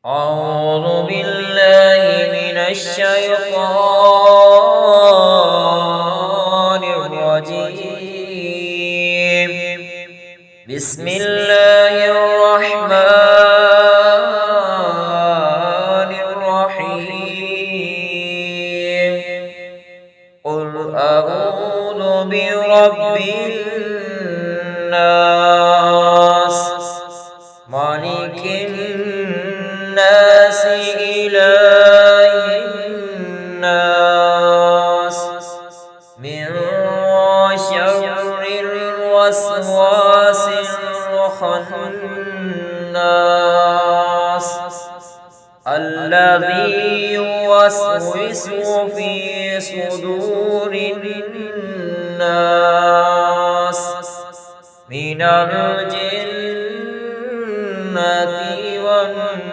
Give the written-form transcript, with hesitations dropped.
أعوذ بالله من الشيطان الرجيم. بسم الله الرحمن الرحيم. قل أعوذ برب الناس مالك الناس إله الناس من شر الوسواس الخناس الذي يوسوس في صدور الناس من الجنة والناس.